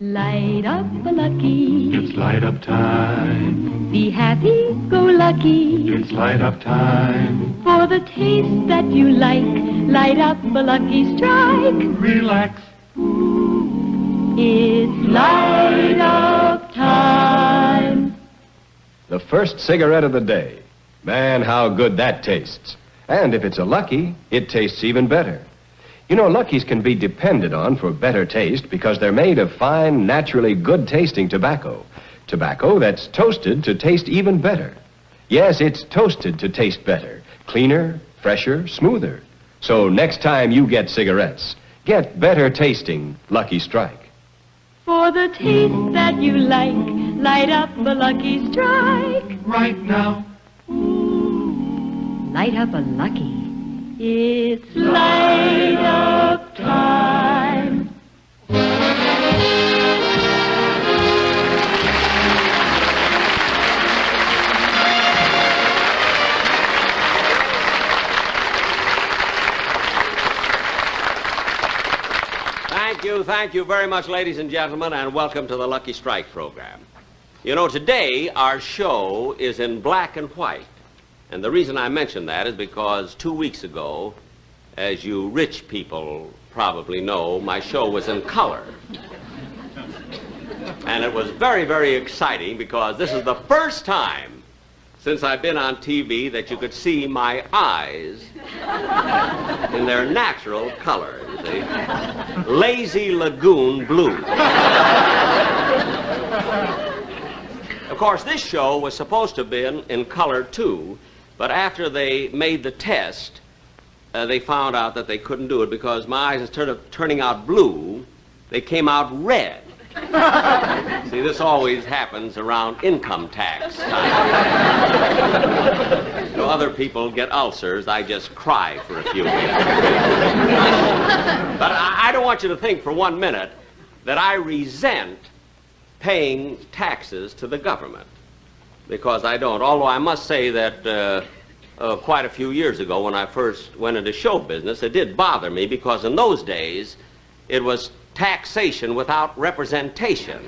Light up a lucky. It's light up time. Be happy, go lucky. It's light up time. For the taste that you like, light up a lucky strike. Relax. It's light up time. The first cigarette of the day. Man, how good that tastes. And if it's a Lucky, it tastes even better. You know, Luckies can be depended on for better taste because they're made of fine, naturally good-tasting tobacco. Tobacco that's toasted to taste even better. Yes, it's toasted to taste better. Cleaner, fresher, smoother. So next time you get cigarettes, get better-tasting Lucky Strike. For the taste that you like, light up a lucky strike. Right now. Light up a lucky. It's light up time. Thank you very much, ladies and gentlemen, and welcome to the Lucky Strike program. You know, today our show is in black and white. And the reason I mention that is because 2 weeks ago, as you rich people probably know, my show was in color. And it was very, very exciting because this is the first time since I've been on TV that you could see my eyes in their natural color, you see. Lazy Lagoon blue. Of course, this show was supposed to have been in color too, but after they made the test, they found out that they couldn't do it because my eyes, instead of turning out blue, they came out red. See, this always happens around income tax time. So other people get ulcers, I just cry for a few minutes. But I don't want you to think for 1 minute that I resent paying taxes to the government, because I don't. Although I must say that quite a few years ago when I first went into show business, it did bother me because in those days it was taxation without representation.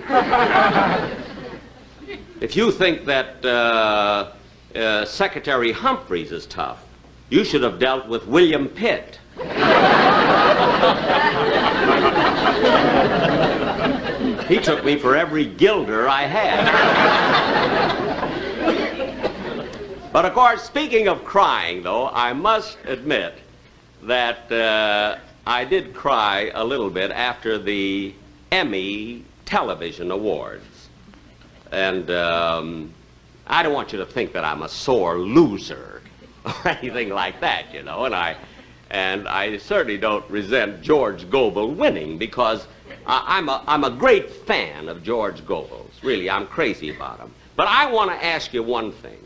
If you think that Secretary Humphreys is tough, you should have dealt with William Pitt. He took me for every guilder I had. But of course, speaking of crying, though, I must admit that I did cry a little bit after the Emmy Television Awards. And I don't want you to think that I'm a sore loser or anything like that, you know. And I certainly don't resent George Gobel winning because I'm a great fan of George Gobel's. Really, I'm crazy about him. But I want to ask you one thing.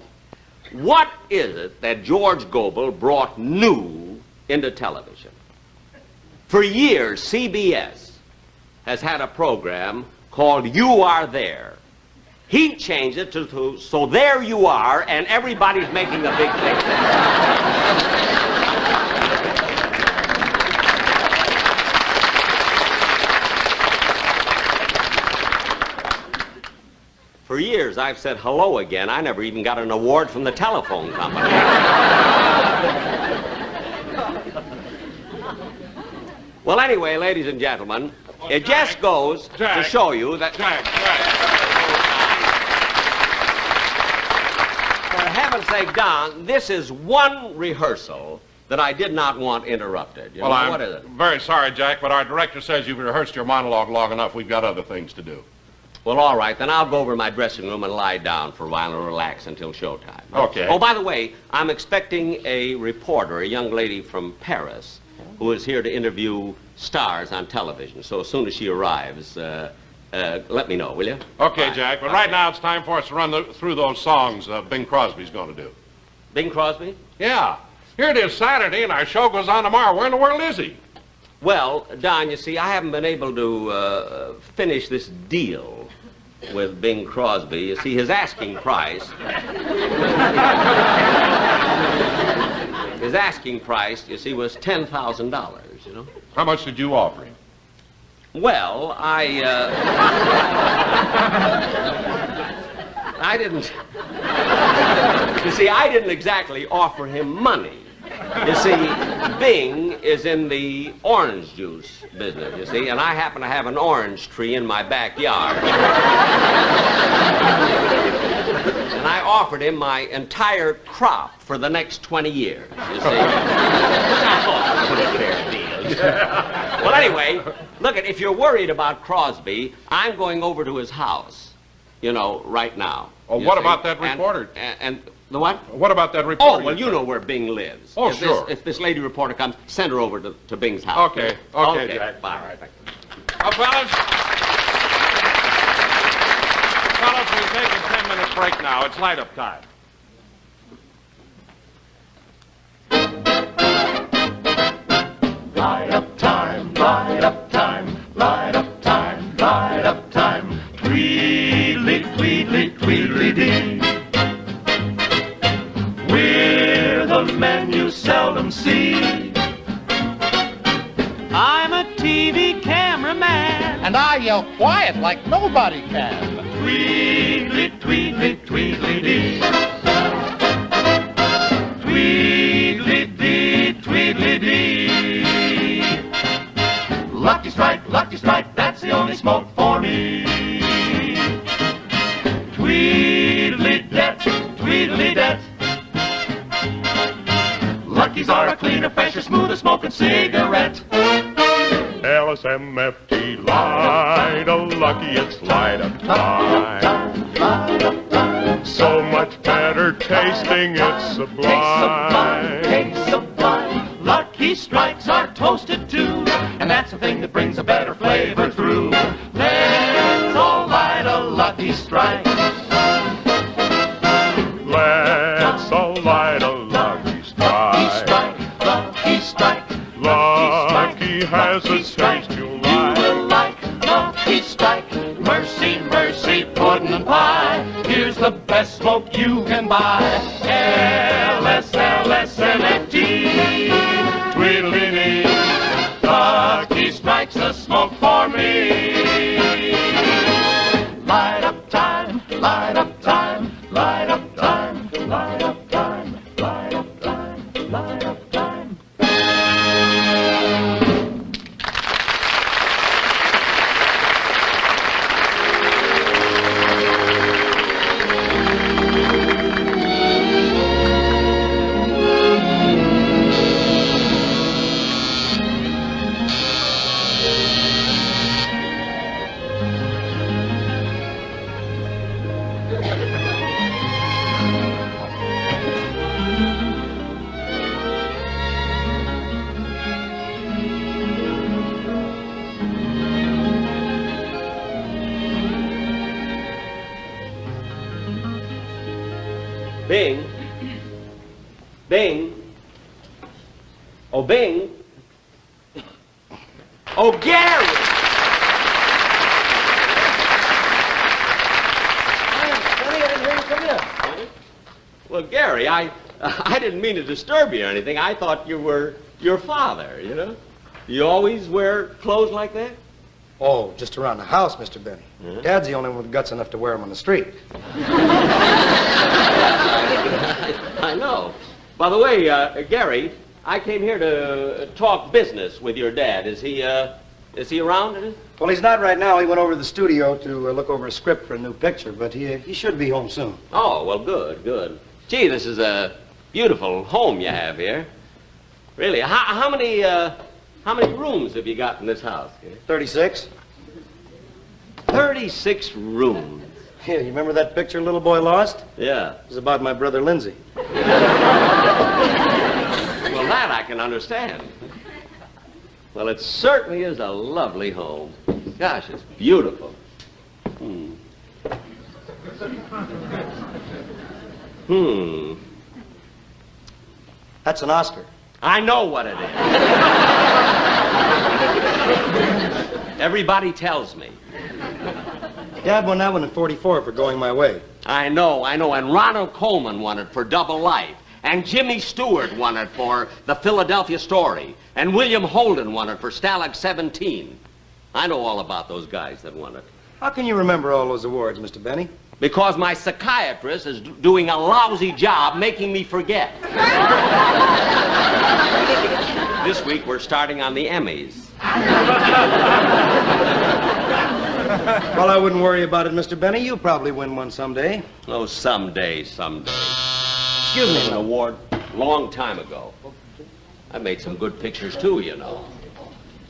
What is it that George Gobel brought new into television? For years, CBS has had a program called You Are There. He changed it to So There You Are, and everybody's making a big thing. For years, I've said hello again. I never even got an award from the telephone company. Well, anyway, ladies and gentlemen, it just goes to show you that... For heaven's sake, Don, this is one rehearsal that I did not want interrupted. You know, what is it? I'm very sorry, Jack, but our director says you've rehearsed your monologue long enough. We've got other things to do. Well, all right, then I'll go over to my dressing room and lie down for a while and relax until showtime. Okay. Oh, by the way, I'm expecting a reporter, a young lady from Paris, who is here to interview stars on television. So as soon as she arrives, let me know, will you? Okay, Jack, but right now it's time for us to run through those songs Bing Crosby's going to do. Bing Crosby? Yeah. Here it is Saturday, and our show goes on tomorrow. Where in the world is he? Well, Don, you see, I haven't been able to finish this deal with Bing Crosby. You see, his asking price... his asking price, you see, was $10,000, you know? How much did you offer him? Well, I didn't... You see, I didn't exactly offer him money. You see, Bing is in the orange juice business, you see, and I happen to have an orange tree in my backyard. And I offered him my entire crop for the next 20 years, you see. I thought it was a fair deal. Well, anyway, look, if you're worried about Crosby, I'm going over to his house, you know, right now. Oh, what about that reporter? And the what? What about that reporter? Oh, well, you know where Bing lives. Oh, if sure. If this lady reporter comes, send her over to Bing's house. Okay, Jack. Bye. All right. Well, fellas, we'll take a 10-minute break now. It's light-up time. Light up time, light up time, light up time, light up time. Tweedly, tweedly, tweedly dee. We're the men you seldom see. I'm a TV cameraman. And I yell quiet like nobody can. Tweedly, tweedly, tweedly dee. Tweedly dee, tweedly dee. Lucky strike, that's the only smoke for me. Tweedly-det, tweedly-det. Luckies are a cleaner, fresher, smoother smoking cigarette. LSMFT, light a lucky, it's light up time. Light up time. So much better tasting, it's sublime. Taste sublime. Lucky strikes are toasted too, and that's the thing that brings a better flavor through. Let's all light a lucky strike. Let's all light a lucky strike. Lucky strike. Lucky has a taste you You like. will like lucky strike. Mercy, mercy, pudding and pie. Here's the best smoke you can buy. LSLSMFT. Tweedledee. Lucky strikes a smoke for me. Light up time, light up time, light up time, light up time, light up time, light up time. Bing. Bing. Oh, Bing. Oh, Gary. Well, Gary, I didn't mean to disturb you or anything. I thought you were your father, you know? You always wear clothes like that? Oh, just around the house, Mr. Benny. Dad's the only one with guts enough to wear them on the street. I know. By the way, Gary, I came here to talk business with your dad. Is he around? Well, he's not right now. He went over to the studio to look over a script for a new picture, but he should be home soon. Oh, well, good, good. Gee, this is a beautiful home you have here. Really, how many rooms have you got in this house? 36? 36 rooms. Yeah, you remember that picture Little Boy Lost? Yeah. It was about my brother Lindsay. Well, that I can understand. Well, it certainly is a lovely home. Gosh, it's beautiful. That's an Oscar. I know what it is. Everybody tells me. Dad won that one in '44 for Going My Way. I know. And Ronald Coleman won it for Double Life. And Jimmy Stewart won it for The Philadelphia Story. And William Holden won it for Stalag 17. I know all about those guys that won it. How can you remember all those awards, Mr. Benny? Because my psychiatrist is doing a lousy job making me forget. This week we're starting on the Emmys. Well, I wouldn't worry about it, Mr. Benny. You'll probably win one someday. Oh, someday. Excuse me. An award long time ago. I made some good pictures too, you know.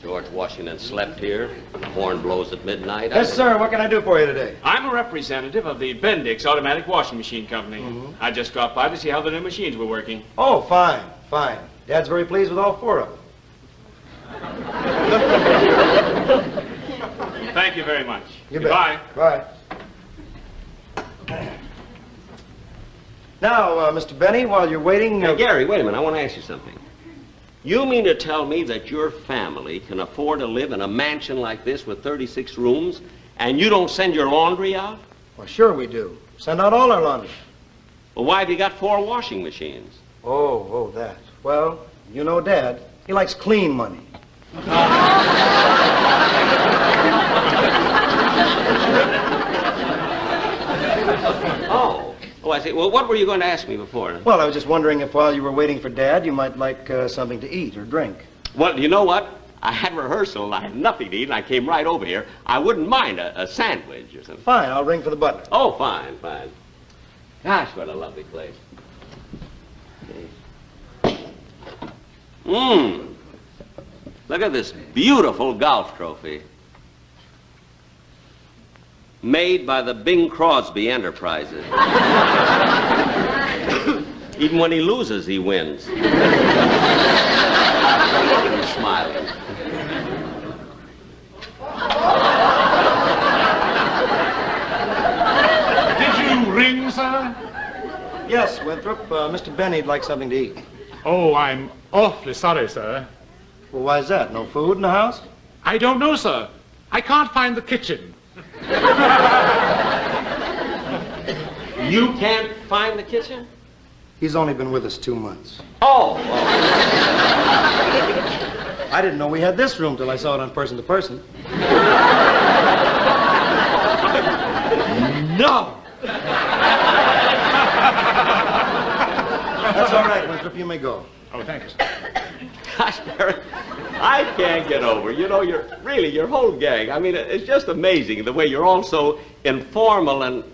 George Washington slept here. The horn blows at midnight. Yes, sir. What can I do for you today? I'm a representative of the Bendix Automatic Washing Machine Company. I just dropped by to see how the new machines were working. Oh, fine, fine. Dad's very pleased with all four of them. Thank you very much. You Goodbye. bet. Bye. Now, Mr. Benny, while you're waiting... Now, Gary, wait a minute. I want to ask you something. You mean to tell me that your family can afford to live in a mansion like this with 36 rooms, and you don't send your laundry out? Well, sure we do. Send out all our laundry. Well, why have you got 4 washing machines? Oh, that. Well, you know Dad. He likes clean money. Oh, I see. Well, what were you going to ask me before? Well, I was just wondering if while you were waiting for Dad, you might like something to eat or drink. Well, you know what? I had rehearsal and I had nothing to eat and I came right over here. I wouldn't mind a sandwich or something. Fine, I'll ring for the butler. Oh, fine. Gosh, what a lovely place. Look at this beautiful golf trophy. Made by the Bing Crosby Enterprises. Even when he loses, he wins. He's smiling. Did you ring, sir? Yes, Winthrop. Mr. Benny'd like something to eat. Oh, I'm awfully sorry, sir. Well, why is that? No food in the house? I don't know, sir. I can't find the kitchen. You can't find the kitchen? He's only been with us 2 months. Oh. I didn't know we had this room till I saw it on Person to Person. No. That's all right, Winthrop. You may go. Oh, thank you, sir. Gosh, Barry, I can't get over. You know, your whole gang. I mean, it's just amazing the way you're all so informal and...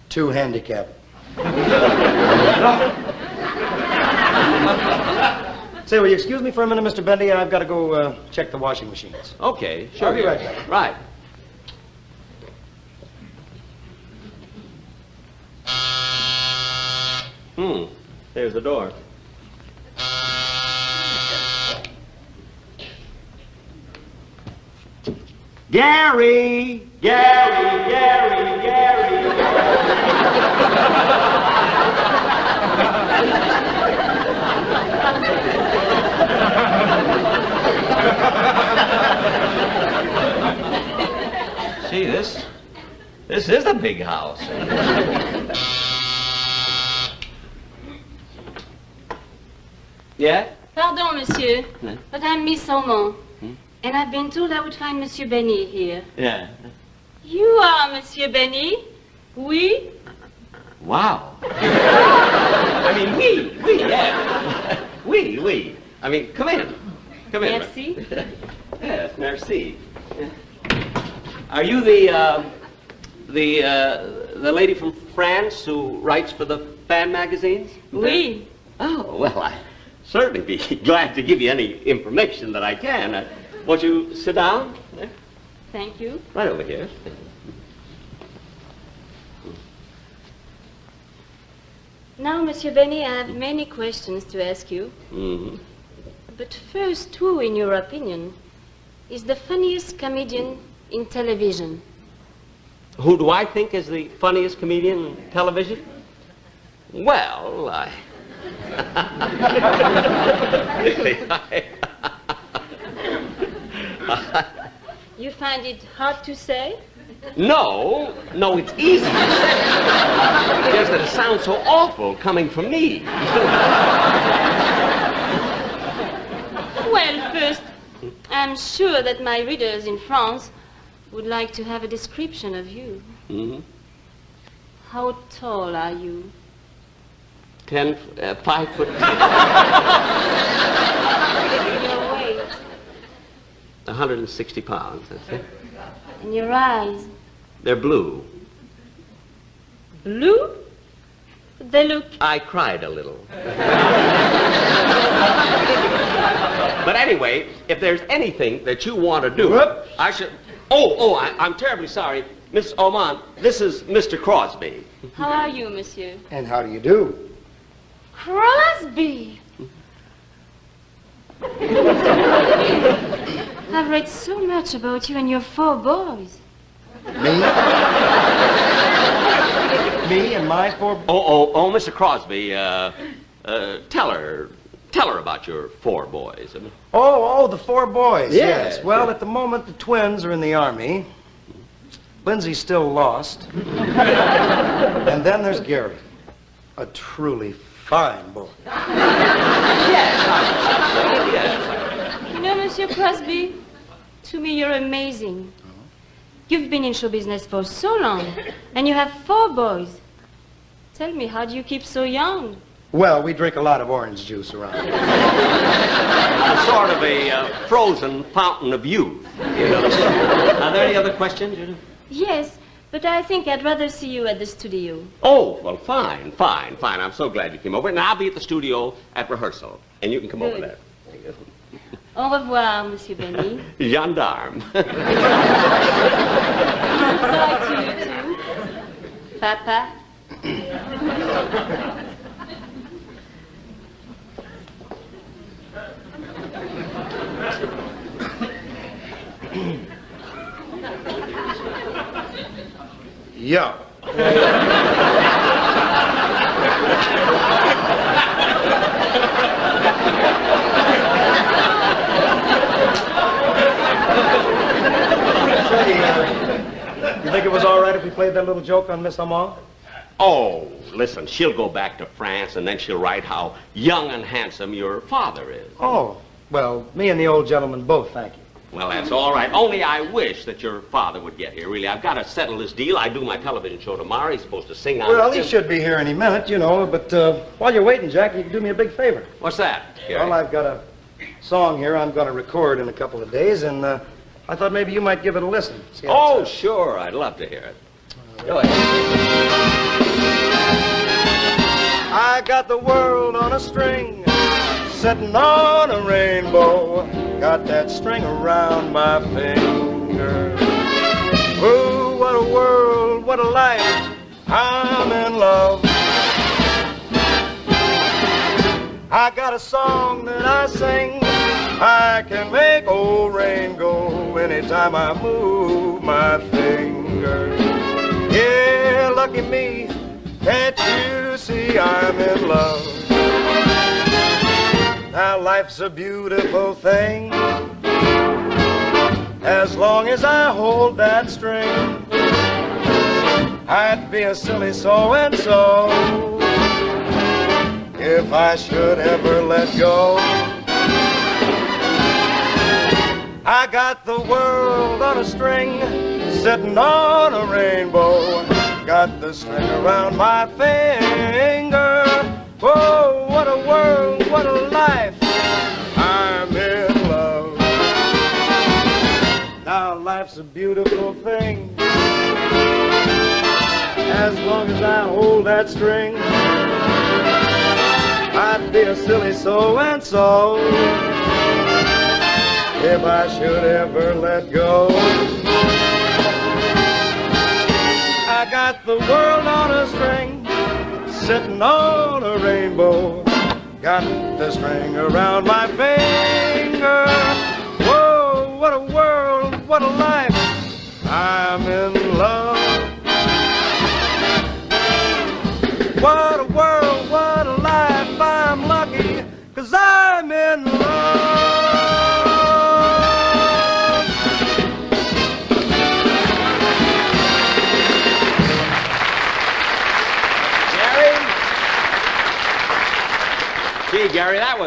Too handicapped. Say, will you excuse me for a minute, Mr. Bendy? I've got to go check the washing machines. Okay, sure. I'll be right back. Right. There's the door. Gary! See, this is a big house. Yeah? Pardon, monsieur, No. but I'm Miss Saumon, and I've been told I would find Monsieur Benny here. Yeah. You are Monsieur Benny? Oui? Wow. I mean, we, yeah. we. I mean, come in. Merci. Yes, merci. Are you the lady from France who writes for the fan magazines? Oui. Oh, well, I certainly be glad to give you any information that I can. Won't you sit down? There. Thank you. Right over here. Now, Monsieur Benny, I have many questions to ask you. Mm-hmm. But first, who, in your opinion, is the funniest comedian in television? Who do I think is the funniest comedian in television? Well, You find it hard to say? No, it's easy to say. Just that it sounds so awful coming from me. Well, first, I'm sure that my readers in France would like to have a description of you. Mm-hmm. How tall are you? 5 foot 10. Your weight 160 pounds, that's it. and your eyes. They're blue. Blue? They look... I cried a little. But anyway, if there's anything that you want to do, Whoop. I should... I'm terribly sorry. Miss Oman, this is Mr. Crosby. How are you, monsieur? And how do you do? Crosby! I've read so much about you and your 4 boys. Me? Me and my 4... Mr. Crosby, tell her about your 4 boys. the 4 boys, Yes. yes. Well, at the moment, the twins are in the Army. Lindsay's still lost. And then there's Gary, a truly fine boy. You know, Monsieur Crosby, to me you're amazing. You've been in show business for so long, and you have 4 boys. Tell me, how do you keep so young? Well, we drink a lot of orange juice around here. It's sort of a frozen fountain of youth. You know? Are there any other questions? Yes, but I think I'd rather see you at the studio. Oh, well, fine. I'm so glad you came over. And I'll be at the studio at rehearsal. And you can come over Good. there. Au revoir, Monsieur Benny. Gendarme. Goodbye to you too. Papa. Yeah. You think it was all right if we played that little joke on Miss Amand? Oh, listen, she'll go back to France, and then she'll write how young and handsome your father is. Oh, well, me and the old gentleman both, thank you. Well, that's all right. Only I wish that your father would get here, really. I've got to settle this deal. I do my television show tomorrow. He's supposed to sing on Well, it. he should be here any minute, you know, but while you're waiting, Jack, you can do me a big favor. What's that, Gary? Well, I've got a song here I'm going to record in a couple of days, and I thought maybe you might give it a listen. See how it Oh, sounds. sure. I'd love to hear it. Go ahead. I got the world on a string, sitting on a rainbow. Got that string around my finger. Ooh, what a world, what a life. I'm in love. I got a song that I sing. I can make old rain go anytime I move my finger. Yeah, lucky me. Can't you see I'm in love? Now life's a beautiful thing. As long as I hold that string, I'd be a silly so-and-so if I should ever let go. I got the world on a string, sitting on a rainbow. Got the string around my finger. Whoa, what a world, what a life. I'm in love. Now life's a beautiful thing. As long as I hold that string, I'd be a silly so-and-so if I should ever let go. I got the world on a string, sitting on a rainbow. Got the string around my finger. Whoa, what a world, what a life. I'm in love. What a world, what a life. I'm lucky, 'cause I'm in love. Gee, Gary, that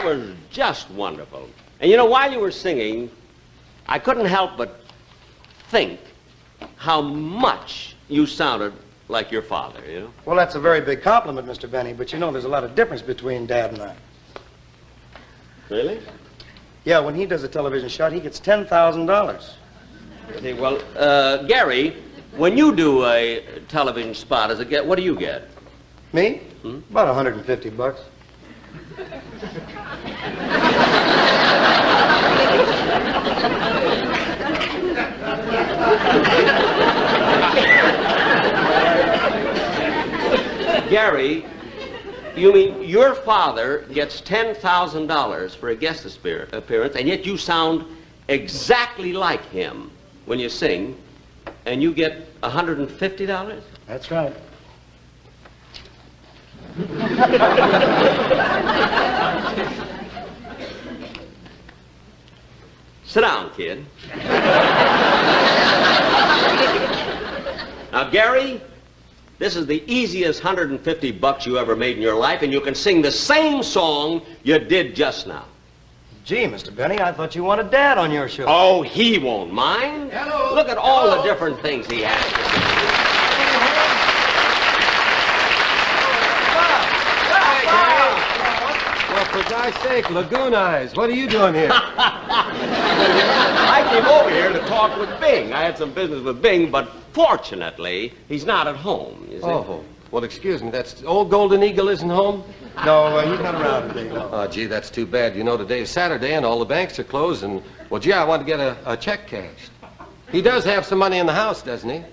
was just wonderful. And you know, while you were singing, I couldn't help but think how much you sounded like your father, you know? Well, that's a very big compliment, Mr. Benny, but you know there's a lot of difference between Dad and I. Really? Yeah, when he does a television shot, he gets $10,000. Okay, well, Gary, when you do a television spot, what do you get? Me? About $150. Gary, you mean your father gets $10,000 for a guest appearance, and yet you sound exactly like him when you sing, and you get $150? That's right. Sit down, kid. Now, Gary, this is the easiest $150 you ever made in your life, and you can sing the same song you did just now. Gee, Mr. Benny, I thought you wanted Dad on your show. Oh, he won't mind. Hello. Look at all the different things he has to do. Well, for God's sake, Lagoon Eyes, what are you doing here? I came over here to talk with Bing. I had some business with Bing, but fortunately, he's not at home, you see. Oh, well, excuse me, that's old Golden Eagle isn't home? No, he's not around today, no. Oh, gee, that's too bad. You know, today's Saturday and all the banks are closed, and, well, gee, I want to get a check cashed. He does have some money in the house, doesn't he?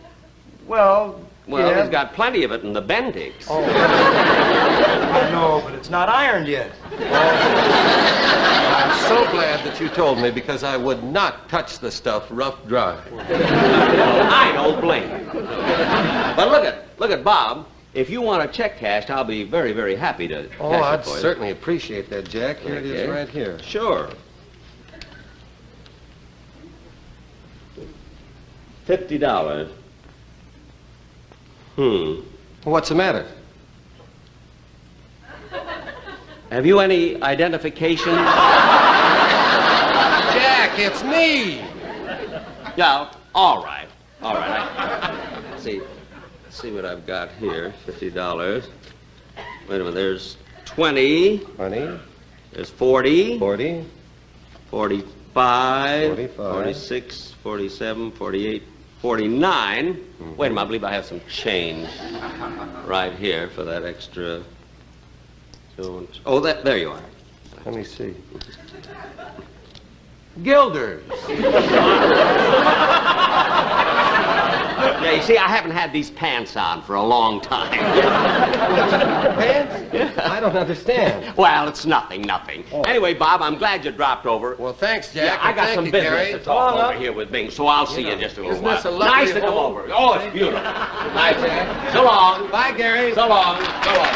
Well, yeah. He's got plenty of it in the Bendix. Oh. I know, but it's not ironed yet. I'm so glad that you told me, because I would not touch the stuff rough dry. I don't blame you. But look at Bob. If you want a check cashed, I'll be very, very happy to cash it I'd for you. certainly appreciate that, Jack. Here it is right here. Sure. $50. What's the matter? Have you any identification? Jack, it's me! Yeah, all right. All right. Let's see what I've got here. $50. Wait a minute, there's 20. 20. There's 40. 40. 45. 45. 46, 47, 48, 49. Wait a minute, I believe I have some change right here for that extra. Oh, there you are. Let me see. Guilders. Yeah, you see, I haven't had these pants on for a long time. Pants? I don't understand. Well, it's nothing. Anyway, Bob, I'm glad you dropped over. Well, thanks, Jack. Yeah, I got Thank some you, business Gary. to talk over here with Bing, so I'll see you in just a little isn't while. this a lovely Nice to come home? over. Oh, it's beautiful. Nice, Jack. So long. Bye, Gary. So long. So long.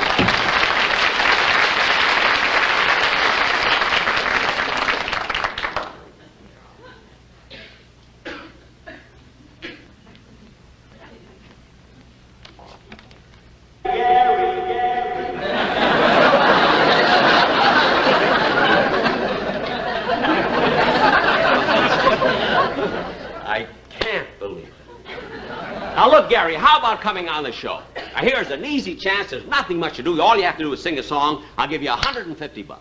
Now, look, Gary, how about coming on the show? Now, here's an easy chance. There's nothing much to do. All you have to do is sing a song. I'll give you $150.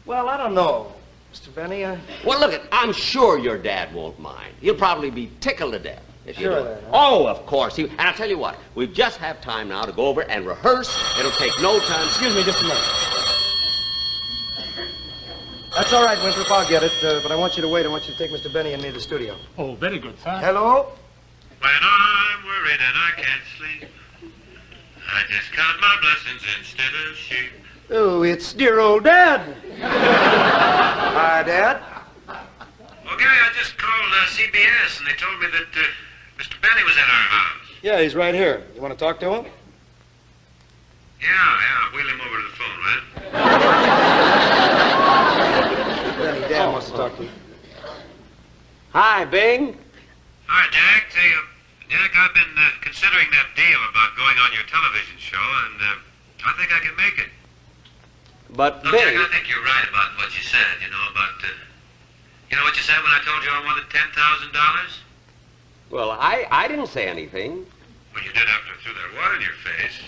Well, I don't know, Mr. Benny. Well, look, I'm sure your dad won't mind. He'll probably be tickled to death if you do it. Dad, huh? Oh, of course. And I'll tell you what, we just have time now to go over and rehearse. It'll take no time. Excuse me just a minute. That's all right, Winthrop. I'll get it. But I want you to wait. I want you to take Mr. Benny and me to the studio. Oh, very good, sir. Hello? When I'm worried and I can't sleep, I just count my blessings instead of sheep. Oh, it's dear old Dad. Hi, Dad. Well, Gary, I just called CBS, and they told me that Mr. Benny was at our house. Yeah, he's right here. You want to talk to him? Yeah, wheel him over to the phone, man. Benny, Dad wants to talk to you. Hi, Bing. Hi, Jack. Say, Jack, I've been considering that deal about going on your television show, and I think I can make it. But Look, Bing, Jack, I think you're right about what you said, you know what you said when I told you I wanted $10,000? well, I didn't say anything. Well, you did after I threw that water in your face.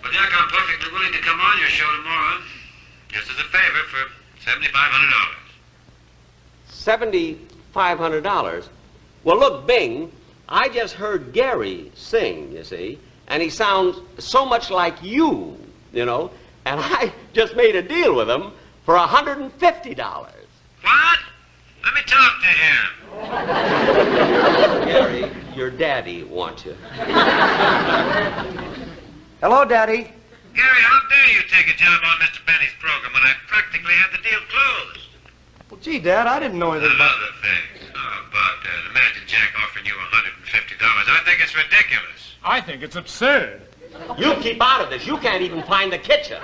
Well, Jack, I'm perfectly willing to come on your show tomorrow, just as a favor for $7,500. $7,500. Well, look, Bing, I just heard Gary sing, you see, and he sounds so much like you, and I just made a deal with him for $150. What? Let me talk to him. Gary, your daddy wants you. Hello, Daddy. Gary, how dare you take a job on Mr. Benny's program when I practically had the deal closed? Well, gee, Dad, I didn't know anything about Other things. Imagine Jack offering you $150. I think it's ridiculous. I think it's absurd. You keep out of this. You can't even find the kitchen.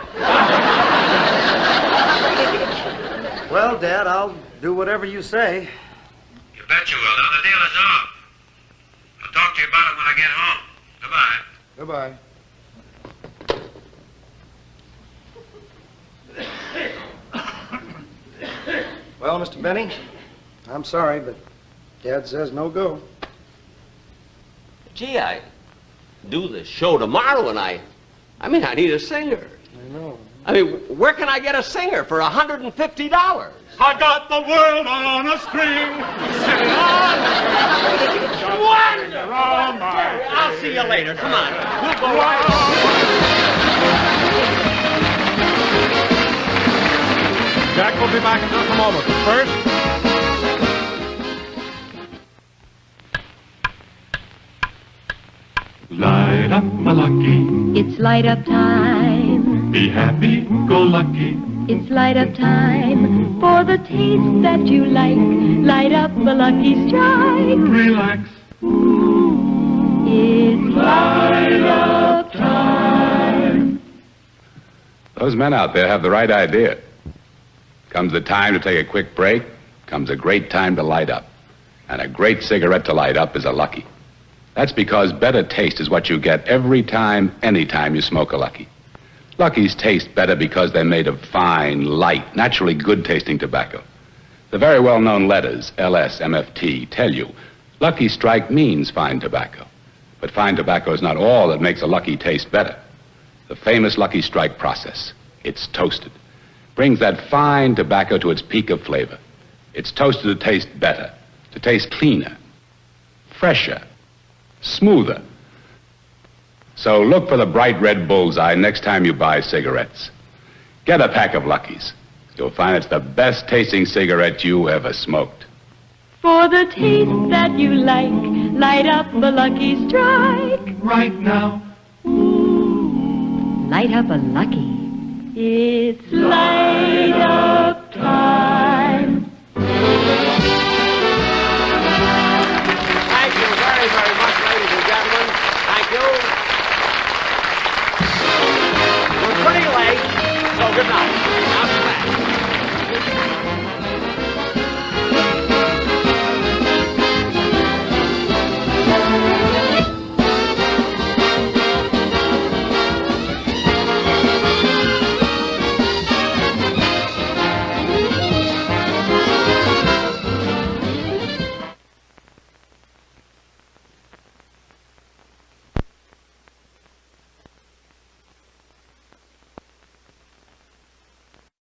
Well, Dad, I'll do whatever you say. You bet you will. Now the deal is off. I'll talk to you about it when I get home. Goodbye. Goodbye. Well, Mr. Benny, I'm sorry, but Dad says no go. Gee, I do the show tomorrow, and I need a singer. I know. Where can I get a singer for $150? I got the world on a string. Sitting on Wonderful! Oh, my. Jerry, I'll see you later. Come on. We'll go right Jack will be back in just a moment. But first, Light up, my lucky. It's light up time. Be happy, go lucky. It's light up time for the taste that you like. Light up a Lucky Strike. Relax. It's light up time. Those men out there have the right idea. Comes the time to take a quick break, comes a great time to light up. And a great cigarette to light up is a Lucky. That's because better taste is what you get every time, anytime you smoke a Lucky. Luckies taste better because they're made of fine, light, naturally good-tasting tobacco. The very well-known letters, LS, MFT, tell you Lucky Strike means fine tobacco. But fine tobacco is not all that makes a Lucky taste better. The famous Lucky Strike process, it's toasted, brings that fine tobacco to its peak of flavor. It's toasted to taste better, to taste cleaner, fresher, smoother. So look for the bright red bullseye next time you buy cigarettes. Get a pack of Luckies. You'll find it's the best tasting cigarette you ever smoked. For the taste that you like, light up a Lucky Strike. Right now. Light up a Lucky. It's light up time.